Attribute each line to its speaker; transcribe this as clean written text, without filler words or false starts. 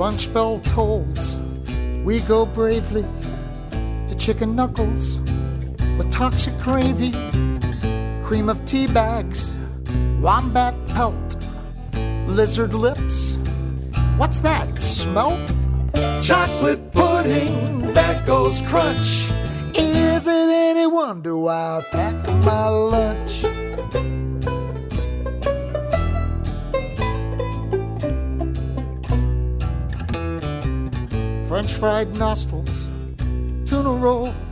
Speaker 1: lunch bell tolls, we go bravely to chicken knuckles with toxic gravy, cream of tea bags, wombat pelt, lizard lips. What's that, smelt? Chocolate pudding that goes crunch. Is it any wonder why I packed my lunch? French fried nostrils, tuna rolls,